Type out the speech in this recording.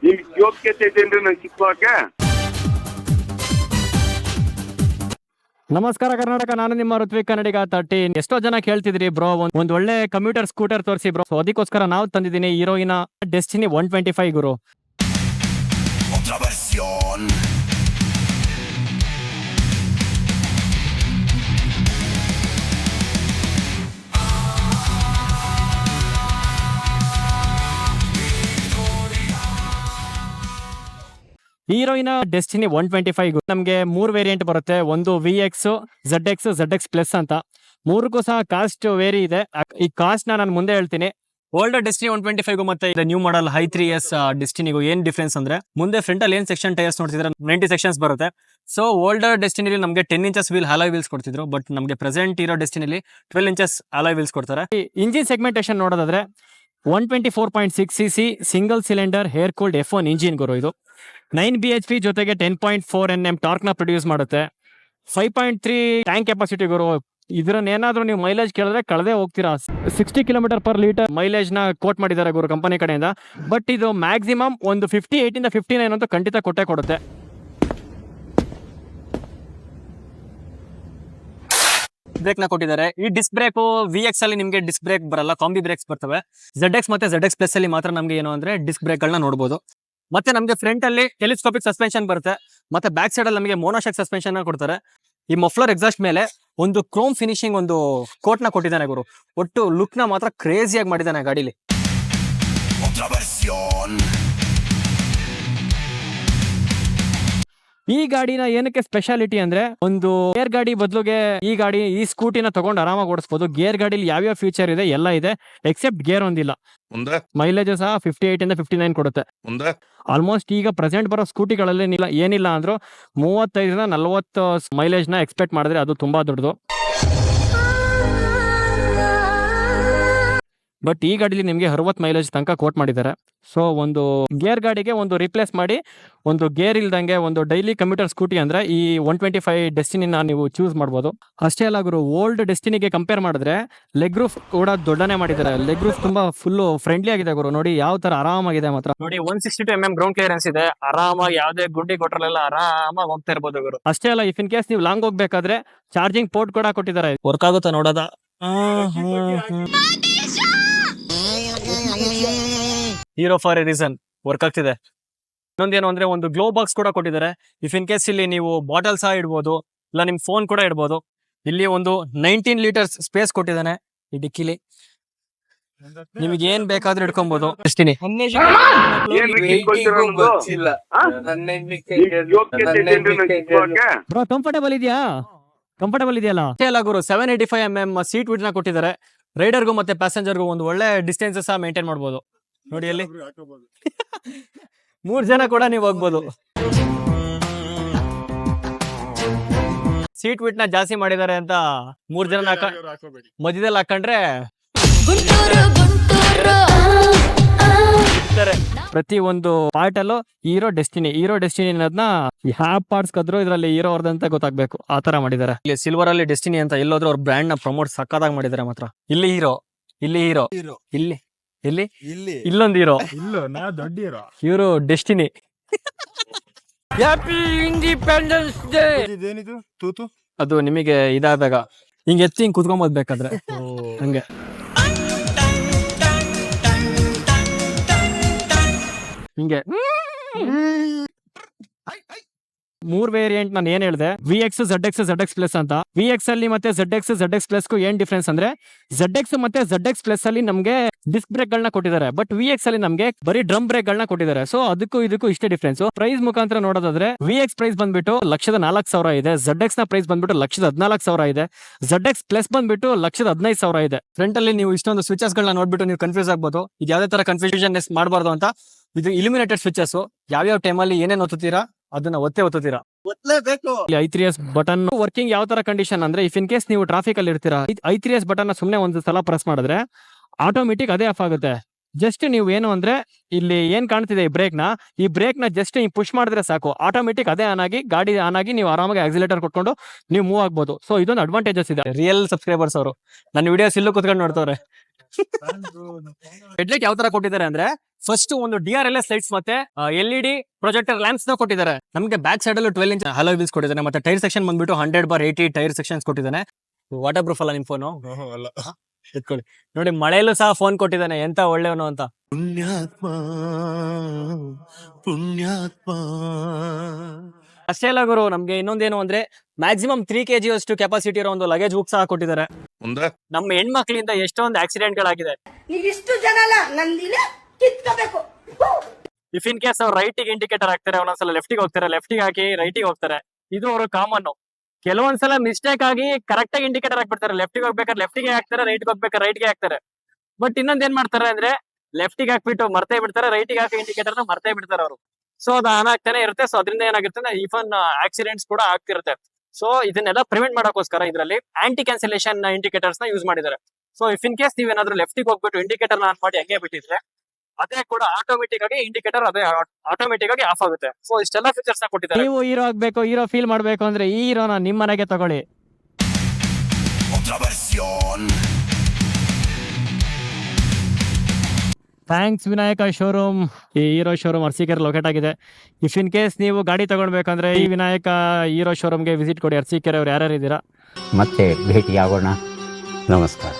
ನಿಮ್ಗೆ ಯೋಗ್ಯತೆ ಇದೆನ್ರಿ ನಂಗೆ ಸಿಕ್ಕೋಕೆ? ನಮಸ್ಕಾರ ಕರ್ನಾಟಕ, ನಾನು ನಿಮ್ಮ ಋತ್ವಿಕ್ ಕನ್ನಡಿಗ 13. ಎಷ್ಟೋ ಜನ ಕೇಳ್ತಿದ್ರಿ ಬ್ರೋ ಒಂದ್ ಒಳ್ಳೆ ಕಮ್ಯೂಟರ್ ಸ್ಕೂಟರ್ ತೋರಿಸಿ ಬ್ರೋ. ಸೊ ಅದಕ್ಕೋಸ್ಕರ ನಾವು ತಂದಿದ್ದೀನಿ ಹೀರೋಯಿನ ಡೆಸ್ಟಿನಿ 125 ಗುರು. ಹೀರೋಯಿನ ಡೆಸ್ಟಿನಿ 125 ನಮಗೆ 3 ವೇರಿಯಂಟ್ ಬರುತ್ತೆ. ಒಂದು VX, ZX, ZX ಪ್ಲಸ್ ಅಂತ. ಮೂರಕ್ಕೂ ಸಹ ಕಾಸ್ಟ್ ವೇರಿ ಇದೆ. ಈ ಕಾಸ್ಟ್ ನಾನು ಮುಂದೆ ಹೇಳ್ತೀನಿ. ಓಲ್ಡರ್ ಡೆಸ್ಟಿನಿ 125 ಮತ್ತೆ ನ್ಯೂ ಮಾಡಲ್ i3s ಡೆಸ್ಟಿನಿಗೂ ಏನ್ ಡಿಫ್ರೆನ್ಸ್ ಅಂದ್ರೆ, ಮುಂದೆ ಫ್ರಂಟ್ ಅಲ್ಲಿ ಏನ್ ಸೆಕ್ಷನ್ ಟೈರ್ಸ್ ನೋಡ್ತಿದ್ರೆ 90 ಸೆಕ್ಷನ್ಸ್ ಬರುತ್ತೆ. ಸೊ ಓಲ್ಡರ್ ಡೆಸ್ಟಿನಿಲಿ ನಮಗೆ 10 ಇಂಚಸ್ ವೀಲ್ ಅಲಾಯ್ ವೀಲ್ಸ್ ಕೊಡ್ತಿದ್ರು. ಬಟ್ ನಮಗೆ ಪ್ರೆಸೆಂಟ್ ಇರೋ ಡೆಸ್ಟಿನಿಲಿ 12 ಇಂಚಸ್ ಅಲಾಯ್ ವೀಲ್ಸ್ ಕೊಡ್ತಾರೆ. ಇಂಜಿನ್ ಸೆಗ್ಮೆಂಟೇಷನ್ ನೋಡೋದಾದ್ರೆ 124.6cc single cylinder air cooled F1 engine ಗುರು. ಇದು 9 bhp ಜೊತೆಗೆ 10.4 Nm ಟಾರ್ಕ್ ನ ಪ್ರೊಡ್ಯೂಸ್ ಮಾಡುತ್ತೆ. 5.3 ಟ್ಯಾಂಕ್ ಕೆಪಾಸಿಟಿ ಗುರು. ಇದ್ರನ್ನೇನಾದ್ರೂ ನೀವು ಮೈಲೇಜ್ ಕೇಳಿದ್ರೆ ಕಳೆದೇ ಹೋಗ್ತೀರಾ. 60 km/ಲೀಟರ್ ಮೈಲೇಜ್ ನ ಕೋಟ್ ಮಾಡಿದ್ದಾರೆ ಗುರು ಕಂಪನಿ ಕಡೆಯಿಂದ. ಬಟ್ ಇದು ಮ್ಯಾಕ್ಸಿಮಮ್ ಒಂದು 58 ಇಂದ 59 ಅಂತೂ ಖಂಡಿತ ಕೊಟ್ಟೆ ಕೊಡುತ್ತೆ. ಬ್ರೇಕ್ ನ ಕೊಟ್ಟಿದ್ದಾರೆ. ಈ ಡಿಸ್ಕ್ ಬ್ರೇಕ್ VX ಅಲ್ಲಿ ನಿಮಗೆ ಡಿಸ್ಕ್ ಬ್ರೇಕ್ ಬರಲ್ಲ, ಕಾಂಬಿ ಬ್ರೇಕ್ಸ್ ಬರ್ತವೆ. ZX ಮತ್ತೆ ZX ಪ್ಲಸ್ ಅಲ್ಲಿ ಮಾತ್ರ ನಮಗೆ ಏನು ಅಂದ್ರೆ ಡಿಸ್ಕ್ ಬ್ರೇಕ್ ಗಳನ್ನ ನೋಡಬಹುದು. ಮತ್ತೆ ನಮಗೆ ಫ್ರಂಟ್ ಅಲ್ಲಿ ಟೆಲಿಸ್ಕೋಪಿಕ್ ಸಸ್ಪೆನ್ಷನ್ ಬರುತ್ತೆ. ಮತ್ತೆ ಬ್ಯಾಕ್ ಸೈಡ್ ಅಲ್ಲಿ ನಮಗೆ ಮೋನೋಶಾಕ್ ಸಸ್ಪೆನ್ಷನ್ ಕೊಡ್ತಾರೆ. ಈ ಮಫ್ಲರ್ ಎಕ್ಸಾಸ್ಟ್ ಮೇಲೆ ಒಂದು ಕ್ರೋಮ್ ಫಿನಿಶಿಂಗ್ ಒಂದು ಕೋಟ್ ನ ಕೊಟ್ಟಿದ್ದಾನೆ ಗುರು. ಒಟ್ಟು ಲುಕ್ ನ ಮಾತ್ರ ಕ್ರೇಜಿಯಾಗಿ ಮಾಡಿದ್ದಾನೆ ಗಾಡಿಲಿ. ಈ ಗಾಡಿನ ಏನಕ್ಕೆ ಸ್ಪೆಷಾಲಿಟಿ ಅಂದ್ರೆ, ಒಂದು ಗೇರ್ ಗಾಡಿ ಬದಲಿಗೆ ಈ ಸ್ಕೂಟಿನ ತಗೊಂಡು ಆರಾಮಾಗಿ ಓಡಿಸಬಹುದು. ಗೇರ್ ಗಾಡಿಲಿ ಯಾವ್ಯಾವ ಫ್ಯೂಚರ್ ಇದೆ ಎಲ್ಲ ಇದೆ, ಎಕ್ಸೆಪ್ಟ್ ಗೇರ್ ಒಂದಿಲ್ಲ. ಮೈಲೇಜ್ ಸಹ 58 ಇಂದ 59 ಕೊಡುತ್ತೆ. ಆಲ್ಮೋಸ್ಟ್ ಈಗ ಪ್ರೆಸೆಂಟ್ ಬರೋ ಸ್ಕೂಟಿಗಳಲ್ಲಿ ಏನಿಲ್ಲ ಅಂದ್ರೂ 35 ಇಂದ 40 ಮೈಲೇಜ್ ನ ಎಕ್ಸ್ಪೆಕ್ಟ್ ಮಾಡಿದ್ರೆ ಅದು ತುಂಬಾ ದೊಡ್ಡದು. ಬಟ್ ಈ ಗಾಡಿಲಿ ನಿಮಗೆ 60 ಮೈಲೇಜ್ ತನಕ ಕೋಟ್ ಮಾಡಿದ್ದಾರೆ. ಸೊ ಒಂದು ಗೇರ್ ಗಾಡಿಗೆ ಒಂದು ರಿಪ್ಲೇಸ್ ಮಾಡಿ, ಒಂದು ಗೇರ್ ಇಲ್ದಂಗೆ ಒಂದು ಡೈಲಿ ಕಮ್ಯೂಟರ್ ಸ್ಕೂಟಿ ಅಂದ್ರೆ ಈ 125 ಡೆಸ್ಟಿನಿನ ನೀವು ಚೂಸ್ ಮಾಡ್ಬೋದು. ಅಷ್ಟೇ ಅಲ್ಲ ಗುರು, ಓಲ್ಡ್ ಡೆಸ್ಟಿನಿಗೆ ಕಂಪೇರ್ ಮಾಡಿದ್ರೆ ಲೆಗ್ ರೂಫ್ ಕೂಡ ದೊಡ್ಡನೆ ಮಾಡಿದ್ದಾರೆ. ಲೆಗ್ ರೂಫ್ ತುಂಬಾ ಫುಲ್ ಫ್ರೆಂಡ್ಲಿ ಆಗಿದೆ ಗುರು. ನೋಡಿ ಯಾವ ತರ ಆರಾಮಾಗಿದೆ ಮಾತ್ರ. ನೋಡಿ 162 mm ಗ್ರೌಂಡ್ ಕ್ಲಿಯರೆನ್ಸ್ ಇದೆ. ಆರಾಮಾಗಿ ಯಾವುದೇ ಗುಂಡಿ ಕೊಟ್ಟರಲ್ಲ ಆರಾಮಾಗಿ ಹೋಗ್ತಾ ಇರ್ಬೋದು ಗುರು. ಅಷ್ಟೇ ಅಲ್ಲ, ಇಫ್ ಇನ್ ಕೇಸ್ ನೀವು ಲಾಂಗ್ ಹೋಗ್ಬೇಕಾದ್ರೆ ಚಾರ್ಜಿಂಗ್ ಪೋರ್ಟ್ ಕೂಡ ಕೊಟ್ಟಿದ್ದಾರೆ. ವರ್ಕ್ ಆಗುತ್ತಾ ನೋಡೋದ? Hero for A reason work ಆಗ್ತಿದೆ. ಇನ್ನೊಂದೇನು ಅಂದ್ರೆ ಒಂದು ಗ್ಲೋ ಬಾಕ್ಸ್ ಕೂಡ ಕೊಟ್ಟಿದ್ದಾರೆ. ಇಫ್ ಇನ್ ಕೇಸ್ ಇಲ್ಲಿ ನೀವು ಬಾಟಲ್ ಸಹ ಇಡ್ಬೋದು, ಇಲ್ಲ ನಿಮ್ ಫೋನ್ ಕೂಡ ಇಡ್ಬೋದು. ಇಲ್ಲಿ ಒಂದು 19 ಲೀಟರ್ಸ್ ಸ್ಪೇಸ್ ಕೊಟ್ಟಿದ್ದಾನೆ ಈ ಡಿಕ್ಕಿಲಿ. ನಿಮಗೆ ಏನ್ ಬೇಕಾದ್ರೂ ಇಟ್ಕೊಬಹುದು. ಬ್ರೋ ಕಂಫರ್ಟಬಲ್ ಇದೆಯಾ? ಕಂಫರ್ಟಬಲ್ ಇದೆಯಲ್ಲ ಗುರು. 785 mm ಸೀಟ್ ವಿಡ್ತ್ ನ ಕೊಟ್ಟಿದ್ದಾರೆ. ರೈಡರ್ಗೂ ಮತ್ತೆ ಪ್ಯಾಸೆಂಜರ್ಗೂ ಒಂದು ಒಳ್ಳೆ ಡಿಸ್ಟೆನ್ಸ್ ಸಹ ಮೇಂಟೈನ್ ಮಾಡಬಹುದು. ನೋಡಿ ಅಲ್ಲಿ 3 ಜನ ಕೂಡ ನೀವು ಹೋಗ್ಬೋದು. ಸೀಟ್ ವಿಡ್ತ್ ನ ಜಾಸ್ತಿ ಮಾಡಿದ್ದಾರೆ ಅಂತ 3 ಜನ ಮಧ್ಯದಲ್ಲಿ ಹಾಕೊಂಡ್ರೆ ಪ್ರತಿ ಒಂದು ಪಾರ್ಟ್ ಅಲ್ಲೂ ಹೀರೋ ಡೆಸ್ಟಿನಿ ಅನ್ನೋದನ್ನ ಯಾವ ಪಾರ್ಟ್ಸ್ ಕದ್ರು ಇದ್ರಲ್ಲಿ ಹೀರೋ ಅವ್ರದಂತ ಗೊತ್ತಾಗ್ಬೇಕು, ಆ ತರ ಮಾಡಿದ್ದಾರೆ. ಇಲ್ಲಿ ಸಿಲ್ವರ್ ಅಲ್ಲಿ ಡೆಸ್ಟಿನಿ ಅಂತ ಎಲ್ಲೋದ್ರು ಅವ್ರ ಬ್ರ್ಯಾಂಡ್ ನ ಪ್ರಮೋಟ್ ಸಕ್ಕದಾಗಿ ಮಾಡಿದ್ದಾರೆ ಮಾತ್ರ. ಇಲ್ಲಿ ಹೀರೋ, ಇಲ್ಲಿ ಇಲ್ಲೊಂದು ಹೀರೋ, ದೊಡ್ಡ ಹೀರೋ, ಇವರು ಡೆಸ್ಟಿನಿ. Happy independence day. ಇದೇನಿದು ತೂತು? ಅದು ನಿಮಗೆ ಇದಾದಾಗ ಹಿಂಗ್ ಎತ್ತಿ ಹಿಂಗ್ ಕುತ್ಕೊಂಬೋದು ಬೇಕಾದ್ರೆ ಹಂಗೆ. ಹಿಂಗೆ 3 ವೇರಿಯಂಟ್ ನಾನು ಏನ್ ಹೇಳಿದೆ, VX, ZX, ZX ಪ್ಲಸ್ ಅಂತ. VX ಅಲ್ಲಿ ಮತ್ತೆ ZX, ZX ಪ್ಲಸ್ ಏನ್ ಡಿಫ್ರೆನ್ಸ್ ಅಂದ್ರೆ, ZX ಮತ್ತೆ ZX ಪ್ಲಸ್ ಅಲ್ಲಿ ನಮ್ಗೆ ಡಿಸ್ಕ್ ಬ್ರೇಕ್ ಗಳನ್ನ ಕೊಟ್ಟಿದ್ದಾರೆ. ಬಟ್ VX ಅಲ್ಲಿ ನಮ್ಗೆ ಬರೀ ಡ್ರಮ್ ಬ್ರೇಕ್ ಗಳನ್ನ ಕೊಟ್ಟಿದ್ದಾರೆ. ಸೊ ಅದಕ್ಕೂ ಇದಕ್ಕೂ ಇಷ್ಟೇ ಡಿಫ್ರೆನ್ಸ್. ಪ್ರೈಸ್ ಮುಖಾಂತರ ನೋಡೋದಾದ್ರೆ VX ಪ್ರೈಸ್ ಬಂದ್ಬಿಟ್ಟು 1,04,000 ಇದೆ. ZX ನ ಪ್ರೈಸ್ ಬಂದ್ಬಿಟ್ಟು 1,14,000 ಇದೆ. ZX ಪ್ಲಸ್ ಬಂದ್ಬಿಟ್ಟು 1,15,000 ಇದೆ. ಫ್ರಂಟ್ ಅಲ್ಲಿ ನೀವು ಇಷ್ಟೊಂದು ಸ್ವಿಚಸ್ ಗಳನ್ನ ನೋಡ್ಬಿಟ್ಟು ನೀವು ಕನ್ಫ್ಯೂಸ್ ಆಗ್ಬೋದು. ಇದು ಯಾವ್ದೇ ತರ ಕನ್ಫ್ಯೂಷನ್ ಮಾಡಬಾರ್ದು ಅಂತ. ಇದು ಇಲ್ಯುಮಿನೇಟೆಡ್ ಸ್ವಿಚಸ್. ಯಾವ್ಯಾವ ಟೈಮಲ್ಲಿ ಏನೇನ್ ಒತ್ತುತ್ತೀರಾ ಅದನ್ನ ಒತ್ತುತ್ತೀರಾ. i3s ಬಟನ್ ವರ್ಕಿಂಗ್ ಯಾವ ತರ ಕಂಡೀಷನ್ ಅಂದ್ರೆ, ಇಫ್ ಇನ್ ಕೇಸ್ ನೀವು ಟ್ರಾಫಿಕ್ ಅಲ್ಲಿ ಇರ್ತೀರಾ, i3s ಬಟನ್ ಸುಮ್ನೆ ಒಂದು ಸಲ ಪ್ರೆಸ್ ಮಾಡಿದ್ರೆ ಆಟೋಮೆಟಿಕ್ ಅದೇ ಆಫ್ ಆಗುತ್ತೆ. ಜಸ್ಟ್ ನೀವು ಏನು ಅಂದ್ರೆ ಇಲ್ಲಿ ಏನ್ ಕಾಣ್ತಿದೆ ಈ ಬ್ರೇಕ್ ನ ಜಸ್ಟ್ ನೀವು ಪುಷ್ ಮಾಡಿದ್ರೆ ಸಾಕು, ಆಟೋಮೆಟಿಕ್ ಅದೇ ಆನ್ ಆಗಿ ಗಾಡಿ ಆನ್ ಆಗಿ ನೀವು ಆರಾಮಾಗಿ ಆಕ್ಸಿಲೇಟರ್ ಕೊಟ್ಕೊಂಡು ನೀವು ಮೂವ್ ಆಗ್ಬೋದು. ಸೊ ಇದೊಂದು ಅಡ್ವಾಂಟೇಜಸ್ ಇದೆ. ರಿಯಲ್ ಸಬ್ಸ್ಕ್ರೈಬರ್ಸ್ ಅವರು ನನ್ನ ವಿಡಿಯೋಸ್ ಇಲ್ಲೂ ಕುತ್ಕೊಂಡು ನೋಡ್ತಾರೆ. ಹೆಡ್ಲೈಟ್ ಯಾವ ತರ ಕೊಟ್ಟಿದ್ದಾರೆ ಅಂದ್ರೆ ಫಸ್ಟ್ ಒಂದು DRLS ಲೈಟ್ಸ್ ಮತ್ತೆ LED ಪ್ರೊಜೆಕ್ಟರ್ ಲ್ಯಾಂಪ್ಸ್ ನ ಕೊಟ್ಟಿದ್ದಾರೆ. ನಮಗೆ ಬ್ಯಾಕ್ ಸೈಡ್ ಅಲ್ಲಿ 12 ಇಂಚ್ ಹಲೋ ವೀಲ್ಸ್ ಕೊಟ್ಟಿದ್ದಾನೆ. ಮತ್ತೆ ಟೈರ್ ಸೆಕ್ಷನ್ ಬಂದ್ಬಿಟ್ಟು 100/80 ಟೈರ್ ಸೆಕ್ಷನ್ಸ್ ಕೊಟ್ಟಿದ್ದಾನೆ. ವಾಟರ್ ಪ್ರೂಫ್ ಅಲ್ಲ ನಿಮ್ ಫೋನು, ಅಲ್ಲ ಎತ್ಕೊಳ್ಳಿ. ನೋಡಿ ಮಳೆಯಲ್ಲೂ ಸಹ ಫೋನ್ ಕೊಟ್ಟಿದ್ದಾನೆ, ಎಂತ ಒಳ್ಳೆಯವನು ಅಂತ. ಪುಣ್ಯಾತ್ಮ ಪುಣ್ಯಾತ್ಮ. ಅಷ್ಟೇ ಅಲ್ಲ ಗುರು, ನಮ್ಗೆ ಇನ್ನೊಂದೇನು ಅಂದ್ರೆ ಮ್ಯಾಕ್ಸಿಮಮ್ 3 kg ಅಷ್ಟು ಕೆಪಾಸಿಟಿ ಇರೋ ಒಂದು ಲಗೇಜ್ ಬುಕ್ ಸಹ ಕೊಟ್ಟಿದ್ದಾರೆ. ಮುಂದೆ ನಮ್ಮ ಹೆಣ್ಮಕ್ಳಿಂದ ಎಷ್ಟೊಂದು ಆಕ್ಸಿಡೆಂಟ್ ಗಳಾಗಿದೆ. ನೀವಿಷ್ಟು ಜನ ಅಲ್ಲ, ನಂದಿನ ಕಿತ್ಕೋಬೇಕು. ಇಫ್ ಇನ್ ಕೇಸ್ ಅವ್ರು ರೈಟಿಗೆ ಇಂಡಿಕೇಟರ್ ಹಾಕ್ತಾರೆ, ಒಂದೊಂದ್ಸಲ ಲೆಫ್ಟಿಗೆ ಹೋಗ್ತಾರೆ, ಲೆಫ್ಟಿಗೆ ಹಾಕಿ ರೈಟಿಗೆ ಹೋಗ್ತಾರೆ. ಇದು ಅವರು ಕಾಮನ್. ಕೆಲವೊಂದ್ಸಲ ಮಿಸ್ಟೇಕ್ ಆಗಿ ಕರೆಕ್ಟ್ ಆಗಿ ಇಂಡಿಕೇಟರ್ ಹಾಕ್ಬಿಡ್ತಾರೆ. ಲೆಫ್ಟಿಗೆ ಹೋಗ್ಬೇಕಾದ್ರೆ ಲೆಫ್ಟಿಗೆ ಹಾಕ್ತಾರೆ, ರೈಟ್ಗೆ ಹೋಗ್ಬೇಕಾದ್ರೆ ರೈಟ್ಗೆ ಹಾಕ್ತಾರೆ. ಬಟ್ ಇನ್ನೊಂದ್ ಏನ್ ಮಾಡ್ತಾರೆ ಅಂದ್ರೆ ಲೆಫ್ಟಿಗೆ ಹಾಕ್ಬಿಟ್ಟು ಮರ್ತೇ ಬಿಡ್ತಾರೆ, ರೈಟಿಗೆ ಹಾಕಿ ಇಂಡಿಕೇಟರ್ ನ ಮರ್ತೇ ಬಿಡ್ತಾರೆ ಅವರು. ಸೊ ಅದು ಆನ್ ಆಗ್ತಾನೆ ಇರುತ್ತೆ. ಸೊ ಅದರಿಂದ ಏನಾಗಿರುತ್ತೆ, ಈವನ್ ಆಕ್ಸಿಡೆಂಟ್ಸ್ ಕೂಡ ಆಗ್ತಿರುತ್ತೆ. ಸೊ ಇದನ್ನೆಲ್ಲ ಪ್ರಿವೆಂಟ್ ಮಾಡೋಕೋಸ್ಕರ ಇದರಲ್ಲಿ ಆಂಟಿ ಕ್ಯಾನ್ಸಲೇಷನ್ ಇಂಡಿಕೇಟರ್ಸ್ ನ ಯೂಸ್ ಮಾಡಿದ್ದಾರೆ. ಸೊ ಇಫ್ ಇನ್ ಕೇಸ್ ನೀವೇನಾದ್ರೂ ಲೆಫ್ಟಿಗೆ ಹೋಗ್ಬಿಟ್ಟು ಇಂಡಿಕೇಟರ್ ಆನ್ ಮಾಡಿ ಹಂಗೆ ಬಿಟ್ಟಿದ್ರೆ ಅದೇ ಕೂಡ ಆಟೋಮೆಟಿಕ್ ಆಗಿ ಇಂಡಿಕೇಟರ್ ಅದೇ ಆಟೋಮೆಟಿಕ್ ಆಗಿ ಆಫ್ ಆಗುತ್ತೆ. ಸೊ ಇಷ್ಟೆಲ್ಲ ಫೀಚರ್ಸ್ ನ ಕೊಟ್ಟಿದ್ದಾರೆ. ನೀವು ಹೀರೋ ಆಗ್ಬೇಕು, ಹೀರೋ ಫೀಲ್ ಮಾಡ್ಬೇಕು ಅಂದ್ರೆ ಈ ಹೀರೋನ ನಿಮ್ ಮನೆಗೆ ತಗೊಳ್ಳಿ. Thanks Vinayaka showroom. ಈ ಹೀರೋ ಶೋರೂಮ್ ಅರ್ಸಿಕೆರೆ ಲೊಕೇಟ್ ಆಗಿದೆ. ಇಫ್ ಇನ್ ಕೇಸ್ ನೀವು ಗಾಡಿ ತಗೊಳ್ಬೇಕಂದ್ರೆ ಈ ವಿನಾಯಕ ಹೀರೋ ಶೋರೂಮ್ಗೆ ವಿಸಿಟ್ ಕೊಡಿ. ಅರ್ಸಿಕೆರೆ ಅವ್ರು ಯಾರ್ಯಾರು ಇದ್ದೀರಾ ಮತ್ತೆ ಭೇಟಿಯಾಗೋಣ. ನಮಸ್ಕಾರ.